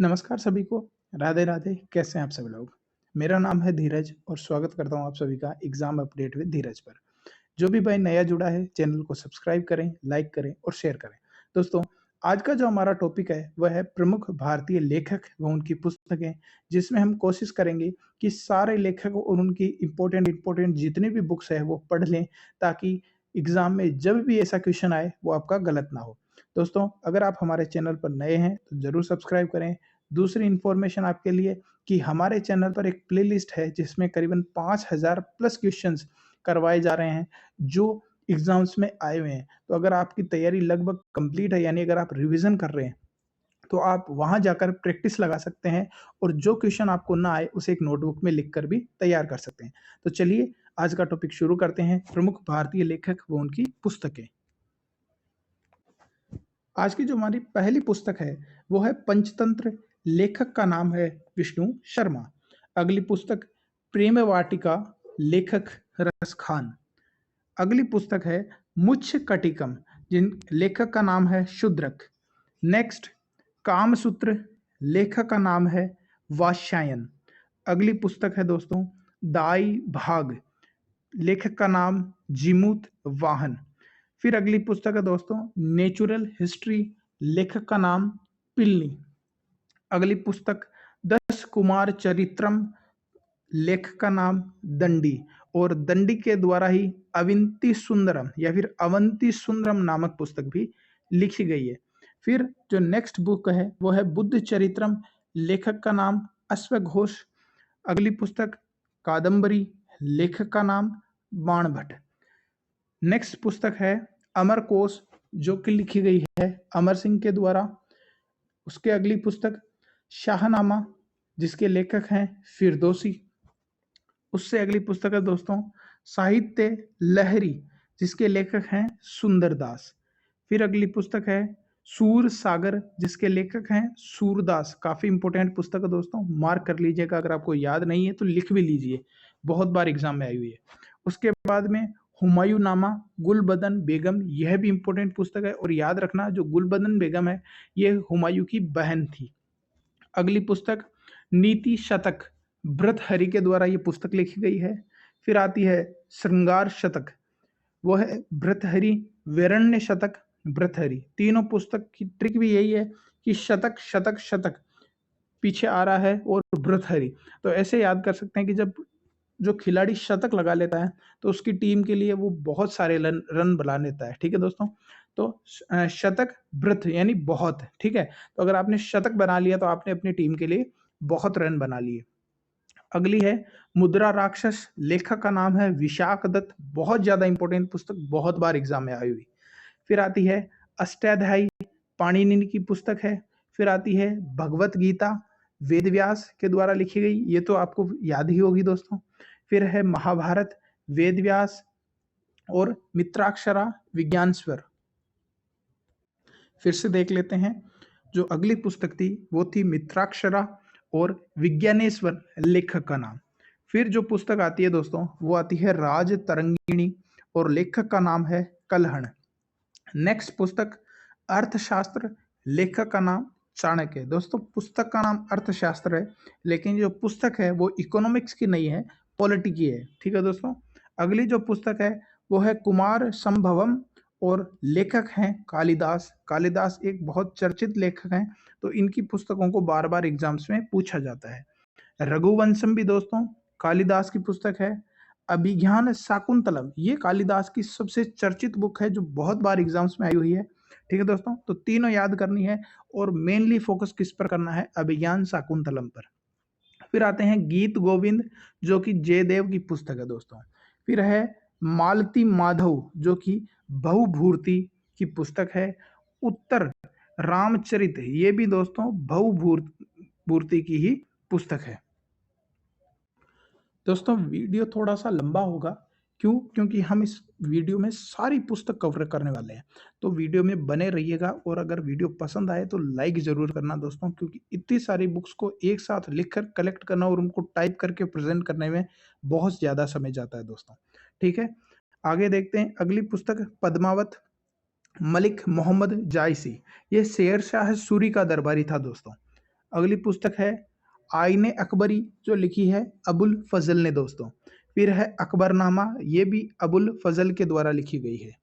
नमस्कार सभी को, राधे राधे। कैसे हैं आप सभी लोग? मेरा नाम है धीरज और स्वागत करता हूँ आप सभी का एग्जाम अपडेट विद धीरज पर। जो भी भाई नया जुड़ा है, चैनल को सब्सक्राइब करें, लाइक करें और शेयर करें। दोस्तों, आज का जो हमारा टॉपिक है वह है प्रमुख भारतीय लेखक व उनकी पुस्तकें, जिसमें हम कोशिश करेंगे कि सारे लेखक और उनकी इम्पोर्टेंट जितनी भी बुक्स है वो पढ़ लें, ताकि एग्जाम में जब भी ऐसा क्वेश्चन आए वो आपका गलत ना हो। दोस्तों, अगर आप हमारे चैनल पर नए हैं तो जरूर सब्सक्राइब करें। दूसरी इन्फॉर्मेशन आपके लिए कि हमारे चैनल पर एक प्लेलिस्ट है जिसमें करीबन 5000 प्लस क्वेश्चंस करवाए जा रहे हैं जो एग्जाम्स में आए हुए हैं। तो अगर आपकी तैयारी लगभग कंप्लीट है, यानी अगर आप रिवीजन कर रहे हैं, तो आप वहां जाकर प्रैक्टिस लगा सकते हैं और जो क्वेश्चन आपको ना आए उसे एक नोटबुक में लिखकर भी तैयार कर सकते हैं। तो चलिए आज का टॉपिक शुरू करते हैं, प्रमुख भारतीय लेखक व उनकी पुस्तकें। आज की जो हमारी पहली पुस्तक है वो है पंचतंत्र। लेखक का नाम है विष्णु शर्मा। अगली पुस्तक प्रेम वाटिका, लेखक रस खान। अगली पुस्तक है मुच्छ कटिकम, जिन लेखक का नाम है शूद्रक। नेक्स्ट कामसूत्र, लेखक का नाम है वात्स्यायन। अगली पुस्तक है दोस्तों दाई भाग, लेखक का नाम जीमूत वाहन। फिर अगली पुस्तक है दोस्तों नेचुरल हिस्ट्री, लेखक का नाम पिल्ली। अगली पुस्तक 10 कुमार चरित्रम, लेखक का नाम दंडी, और दंडी के द्वारा ही अविंती सुंदरम या फिर अवंती सुंदरम नामक पुस्तक भी लिखी गई है। फिर जो नेक्स्ट बुक है वो है बुद्ध चरित्रम, लेखक का नाम अश्वघोष। अगली पुस्तक कादम्बरी, लेखक का नाम बाणभट्ट। नेक्स्ट पुस्तक है अमर कोश, जो कि लिखी गई है अमर सिंह के द्वारा। उसके अगली पुस्तक शाहनामा, जिसके लेखक हैं फिरदौसी। उससे अगली पुस्तक है दोस्तों साहित्य लहरी, जिसके लेखक हैं सुंदरदास। फिर अगली पुस्तक है सूर सागर, जिसके लेखक हैं सूरदास। काफी इंपॉर्टेंट पुस्तक है दोस्तों, मार्क कर लीजिएगा। अगर आपको याद नहीं है तो लिख भी लीजिए, बहुत बार एग्जाम में आई हुई है। उसके बाद में हुमायूं नामा, गुलबदन बेगम, यह भी इंपॉर्टेंट पुस्तक है और याद रखना जो गुलबदन बेगम है ये हुमायूं की बहन थी। अगली पुस्तक नीति शतक, भर्तृहरि के द्वारा ये पुस्तक लिखी गई है। फिर आती है श्रृंगार शतक, वो है भर्तृहरि। वैरण्य शतक, भर्तृहरि। तीनों पुस्तक की ट्रिक भी यही है कि शतक शतक शतक पीछे आ रहा है और भर्तृहरि। तो ऐसे याद कर सकते हैं कि जब जो खिलाड़ी शतक लगा लेता है तो उसकी टीम के लिए वो बहुत सारे रन बना लेता है। ठीक है दोस्तों, तो शतक भृत यानी बहुत। ठीक है, तो अगर आपने शतक बना लिया तो आपने अपनी टीम के लिए बहुत रन बना लिए। अगली है मुद्रा राक्षस, लेखक का नाम है विशाख दत्त। बहुत ज्यादा इंपॉर्टेंट पुस्तक, बहुत बार एग्जाम में आई हुई। फिर आती है अष्टाध्यायी, पाणिनि की पुस्तक है। फिर आती है भगवत गीता, वेदव्यास के द्वारा लिखी गई, ये तो आपको याद ही होगी दोस्तों। फिर है महाभारत, वेदव्यास और मित्राक्षरा विज्ञान स्वर। फिर से देख लेते हैं, जो अगली पुस्तक थी वो थी मित्राक्षरा और विज्ञानेश्वर, लेखक का नाम। फिर जो पुस्तक आती है दोस्तों वो आती है राज तरंगिणी और लेखक का नाम है कलहण। नेक्स्ट पुस्तक अर्थशास्त्र, लेखक का नाम चाणक्य। दोस्तों पुस्तक का नाम अर्थशास्त्र है, लेकिन जो पुस्तक है वो इकोनॉमिक्स की नहीं है, पॉलिटी की है। ठीक है दोस्तों, अगली जो पुस्तक है वो है कुमार संभवम और लेखक हैं कालिदास। कालिदास एक बहुत चर्चित लेखक हैं, तो इनकी पुस्तकों को बार बार एग्जाम्स में पूछा जाता है। रघुवंशम भी दोस्तों कालिदास की पुस्तक है। अभिज्ञान शाकुंतलम, ये कालिदास की सबसे चर्चित बुक है जो बहुत बार एग्जाम्स में आई हुई है। ठीक है दोस्तों, तो तीनों याद करनी है और मेनली फोकस किस पर करना है, अभिज्ञान शाकुंतलम पर। फिर आते हैं गीत गोविंद, जो कि जयदेव की पुस्तक है दोस्तों। फिर है मालती माधव, जो कि बहुभूर्ति की पुस्तक है। उत्तर रामचरित, ये भी दोस्तों बहुभूर्ति की ही पुस्तक है। दोस्तों वीडियो थोड़ा सा लंबा होगा, क्यों? क्योंकि हम इस वीडियो में सारी पुस्तक कवर करने वाले हैं, तो वीडियो में बने रहिएगा। और अगर वीडियो पसंद आए तो लाइक जरूर करना दोस्तों, क्योंकि इतनी सारी बुक्स को एक साथ लिखकर कलेक्ट करना और उनको टाइप करके प्रेजेंट करने में बहुत ज़्यादा समय जाता है दोस्तों। ठीक है, आगे देखते हैं। अगली पुस्तक पद्मावत, मलिक मोहम्मद जायसी। ये शेर शाह सूरी का दरबारी था दोस्तों। अगली पुस्तक है आईने अकबरी, जो लिखी है अबुल फजल ने दोस्तों। फिर है अकबरनामा, ये भी अबुल फजल के द्वारा लिखी गई है।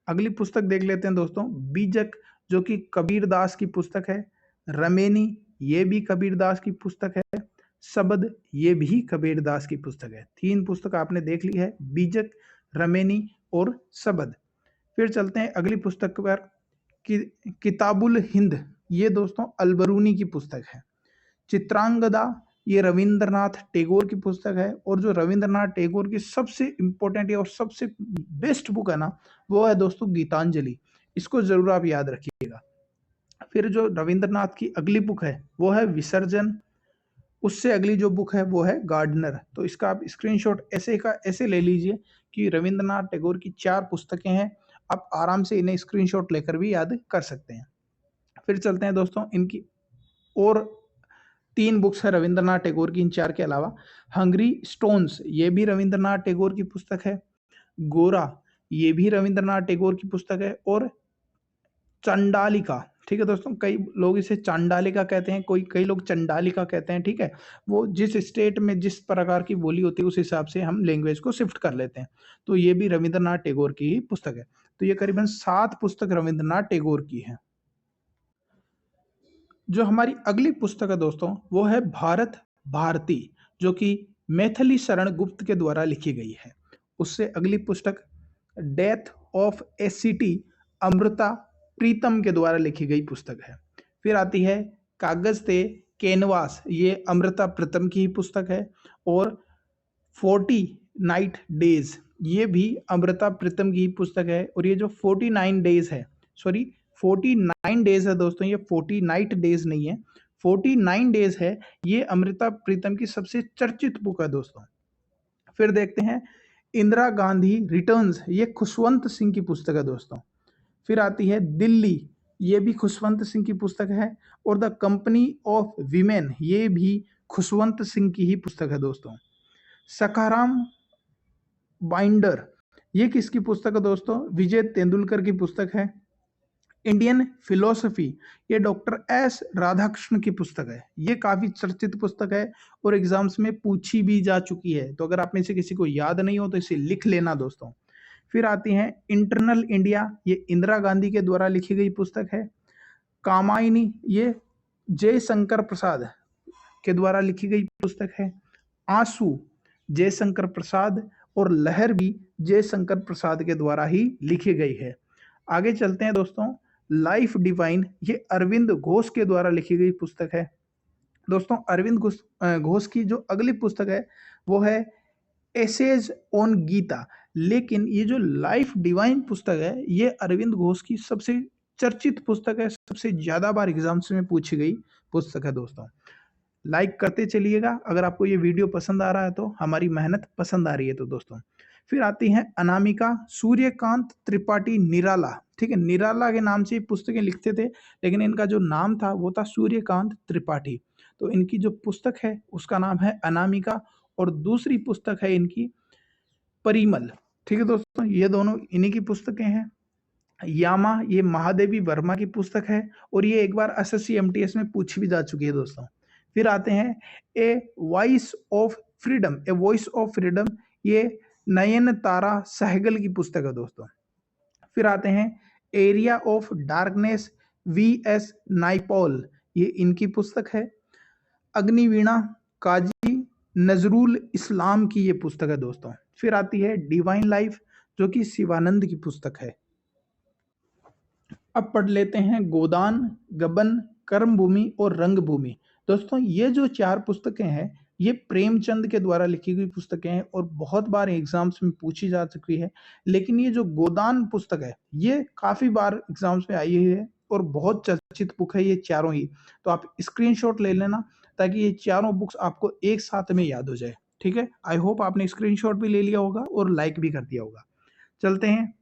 अगली पुस्तक देख लेते हैं दोस्तों, बीजक, जो कि कबीरदास की पुस्तक है। रमेनी, ये भी कबीरदास की पुस्तक है। शबद, ये भी कबीरदास की पुस्तक है। 3 पुस्तक आपने देख ली है, बीजक, रमेनी और शबद। फिर चलते हैं अगली पुस्तक पर, कि किताबुल हिंद, ये दोस्तों अलबरूनी की पुस्तक है। चित्रांगदा, ये रविंद्रनाथ टैगोर की पुस्तक है। और जो रविंद्रनाथ टैगोर की सबसे इंपॉर्टेंट और सबसे बेस्ट बुक है ना, वो है दोस्तों गीतांजलि। इसको जरूर आप याद रखिएगा। फिर जो रविंद्रनाथ की अगली बुक है वो है विसर्जन। उससे अगली जो बुक है वो है गार्डनर। तो इसका आप स्क्रीनशॉट ऐसे का ऐसे ले लीजिए कि रविंद्रनाथ टैगोर की 4 पुस्तकें हैं, आप आराम से इन्हें स्क्रीनशॉट लेकर भी याद कर सकते हैं। फिर चलते हैं दोस्तों, इनकी और 3 बुक्स है रविंद्रनाथ टैगोर की इन 4 के अलावा। हंग्री स्टोन्स, ये भी रविंद्रनाथ टैगोर की पुस्तक है। गोरा, ये भी रविंद्रनाथ टैगोर की पुस्तक है। और चंडालिका, ठीक है दोस्तों, कई लोग इसे चांडालिका कहते हैं, कई लोग चंडालिका कहते हैं, ठीक है। वो जिस स्टेट में जिस प्रकार की बोली होती है उस हिसाब से हम लैंग्वेज को शिफ्ट कर लेते हैं। तो ये भी रविंद्रनाथ टैगोर की ही पुस्तक है। तो ये करीबन 7 पुस्तक रविंद्रनाथ टैगोर की है। जो हमारी अगली पुस्तक है दोस्तों वो है भारत भारती, जो कि मैथिली शरण गुप्त के द्वारा लिखी गई है। उससे अगली पुस्तक death of a city, Amrita Pritam के द्वारा लिखी गई पुस्तक है। फिर आती है कागज ते कैनवास, ये अमृता प्रीतम की ही पुस्तक है। और 40 नाइट डेज, ये भी अमृता प्रीतम की ही पुस्तक है। और ये जो 49 डेज है, सॉरी 49 डेज है दोस्तों, ये 40 नाइट डेज नहीं है, 49 डेज है, ये अमृता प्रीतम की सबसे चर्चित बुक है दोस्तों। फिर देखते हैं इंदिरा गांधी रिटर्न्स, ये खुशवंत सिंह की पुस्तक है दोस्तों। फिर आती है दिल्ली, ये भी खुशवंत सिंह की पुस्तक है। और द कंपनी ऑफ वीमेन, ये भी खुशवंत सिंह की ही पुस्तक है दोस्तों। सखाराम बाइंडर, ये किसकी पुस्तक है दोस्तों? विजय तेंदुलकर की पुस्तक है। इंडियन फिलोसफी, ये डॉक्टर एस राधाकृष्ण की पुस्तक है। ये काफी चर्चित पुस्तक है और एग्जाम्स में पूछी भी जा चुकी है। तो अगर आप में से किसी को याद नहीं हो तो इसे लिख लेना दोस्तों। फिर आती है इंटरनल इंडिया, ये इंदिरा गांधी के द्वारा लिखी गई पुस्तक है। कामायनी, ये जयशंकर प्रसाद के द्वारा लिखी गई पुस्तक है। आंसू, जयशंकर प्रसाद, और लहर भी जयशंकर प्रसाद के द्वारा ही लिखी गई है। आगे चलते हैं दोस्तों, लाइफ डिवाइन, ये अरविंद घोष के द्वारा लिखी गई पुस्तक है। दोस्तों अरविंद घोष की जो अगली पुस्तक है वो है एसेज ऑन गीता। लेकिन ये जो लाइफ डिवाइन पुस्तक है ये अरविंद घोष की सबसे चर्चित पुस्तक है, सबसे ज्यादा बार एग्जाम्स में पूछी गई पुस्तक है दोस्तों। लाइक करते चलिएगा अगर आपको ये वीडियो पसंद आ रहा है, तो हमारी मेहनत पसंद आ रही है तो दोस्तों। फिर आती है अनामिका, सूर्यकांत त्रिपाठी निराला, ठीक है, निराला के नाम से पुस्तकें लिखते थे लेकिन इनका जो नाम था वो था सूर्यकांत त्रिपाठी। तो इनकी जो पुस्तक है उसका नाम है अनामिका, और दूसरी पुस्तक है इनकी परिमल। ठीक है दोस्तों, ये दोनों इन्हीं की पुस्तकें हैं। यामा, ये महादेवी वर्मा की पुस्तक है और ये एक बार एसएससी एमटीएस में पूछी भी जा चुकी है दोस्तों। फिर आते हैं a voice of freedom, a voice of freedom, ये नयन तारा सहगल की पुस्तक है दोस्तों। फिर आते हैं area of darkness, VS. Naipaul, ये इनकी पुस्तक है। अग्निवीणा, काजी नजरुल इस्लाम की ये पुस्तक है दोस्तों। फिर आती है डिवाइन लाइफ, जो कि शिवानंद की पुस्तक है। अब पढ़ लेते हैं गोदान, गबन, कर्मभूमि और रंगभूमि। दोस्तों ये जो 4 पुस्तकें हैं ये प्रेमचंद के द्वारा लिखी गई पुस्तकें हैं और बहुत बार एग्जाम्स में पूछी जा चुकी है। लेकिन ये जो गोदान पुस्तक है ये काफी बार एग्जाम्स में आई हुई है और बहुत चर्चित बुक है ये चारों ही। तो आप स्क्रीनशॉट ले लेना ताकि ये चारों बुक्स आपको एक साथ में याद हो जाए। ठीक है, आई होप आपने स्क्रीनशॉट भी ले लिया होगा और लाइक भी कर दिया होगा। चलते हैं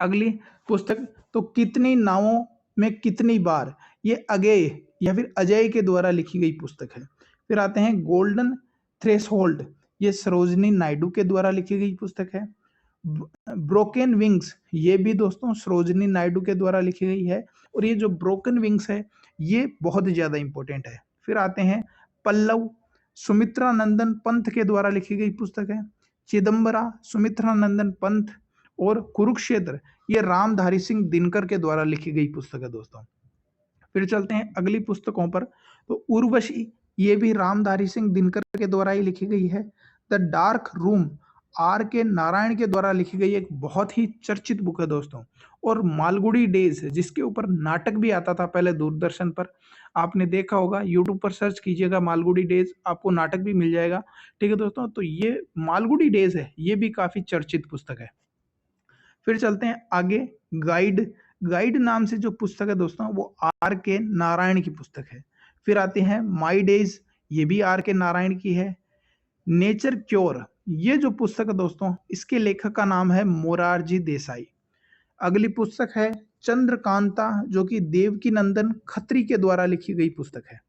अगली पुस्तक, तो कितनी नावों में कितनी बार, ये अगेय या फिर अजय के द्वारा लिखी गई पुस्तक है। फिर आते हैं गोल्डन थ्रेशोल्ड, ये सरोजनी नायडू के द्वारा लिखी गई पुस्तक है। ब्रोकन विंग्स, ये भी दोस्तों सरोजिनी नायडू के द्वारा लिखी गई है। और ये जो ब्रोकन विंग्स है ये बहुत ज्यादा इंपॉर्टेंट है। फिर आते हैं पल्लव, सुमित्रा नंदन पंत के द्वारा लिखी गई पुस्तक है। चिदम्बरा, सुमित्रा नंदन पंत और कुरुक्षेत्र, ये रामधारी सिंह दिनकर के द्वारा लिखी गई पुस्तक है दोस्तों। फिर चलते हैं अगली पुस्तकों पर। तो उर्वशी, ये भी रामधारी सिंह दिनकर के द्वारा ही लिखी गई है। द डार्क रूम, आर के नारायण के द्वारा लिखी गई एक बहुत ही चर्चित बुक है दोस्तों। और मालगुडी डेज, जिसके ऊपर नाटक भी आता था पहले दूरदर्शन पर, आपने देखा होगा, यूट्यूब पर सर्च कीजिएगा मालगुडी डेज, आपको नाटक भी मिल जाएगा। ठीक है दोस्तों, तो ये मालगुडी डेज है, ये भी काफी चर्चित पुस्तक है। फिर चलते हैं आगे। गाइड, गाइड नाम से जो पुस्तक है दोस्तों वो आर के नारायण की पुस्तक है। फिर आते हैं माई डेज, ये भी आर के नारायण की है। नेचर क्योर, ये जो पुस्तक है दोस्तों इसके लेखक का नाम है मोरारजी देसाई। अगली पुस्तक है चंद्रकांता, जो कि देवकी नंदन खत्री के द्वारा लिखी गई पुस्तक है।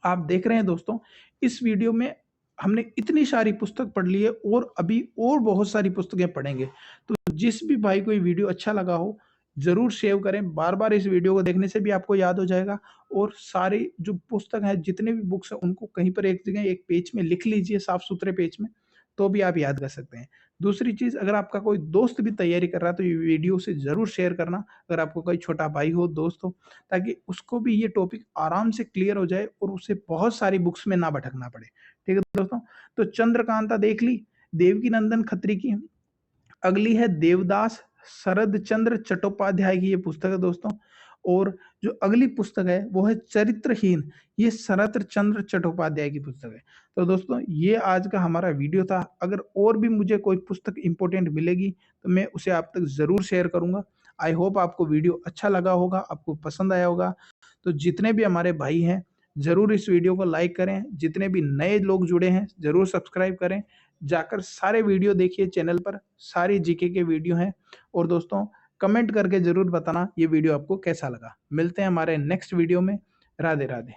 आप देख रहे हैं दोस्तों, इस वीडियो में हमने इतनी सारी पुस्तक पढ़ ली है और अभी और बहुत सारी पुस्तकें पढ़ेंगे। तो जिस भी भाई को ये वीडियो अच्छा लगा हो जरूर सेव करें, बार बार इस वीडियो को देखने से भी आपको याद हो जाएगा। और सारी जो पुस्तक है, जितने भी बुक्स है, उनको कहीं पर एक जगह एक पेज में लिख लीजिए, साफ सुथरे पेज में, तो भी आप याद कर सकते हैं। दूसरी चीज, अगर आपका कोई दोस्त भी तैयारी कर रहा है तो ये वीडियो से जरूर शेयर करना, अगर आपको कोई छोटा भाई हो, दोस्त हो, ताकि उसको भी ये टॉपिक आराम से क्लियर हो जाए और उसे बहुत सारी बुक्स में ना भटकना पड़े। ठीक है दोस्तों, तो चंद्रकांता देख ली, देवकी नंदन खत्री की। अगली है देवदास, शरद चंद्र चट्टोपाध्याय की ये पुस्तक है दोस्तों। और जो अगली पुस्तक है वो है चरित्रहीन, ये शरद चंद्र चट्टोपाध्याय की पुस्तक है। तो दोस्तों ये आज का हमारा वीडियो था। अगर और भी मुझे कोई पुस्तक इंपॉर्टेंट मिलेगी तो मैं उसे आप तक जरूर शेयर करूंगा। आई होप आपको वीडियो अच्छा लगा होगा, आपको पसंद आया होगा। तो जितने भी हमारे भाई हैं जरूर इस वीडियो को लाइक करें, जितने भी नए लोग जुड़े हैं जरूर सब्सक्राइब करें, जाकर सारे वीडियो देखिए, चैनल पर सारी जीके के वीडियो हैं। और दोस्तों कमेंट करके जरूर बताना ये वीडियो आपको कैसा लगा। मिलते हैं हमारे नेक्स्ट वीडियो में। राधे राधे।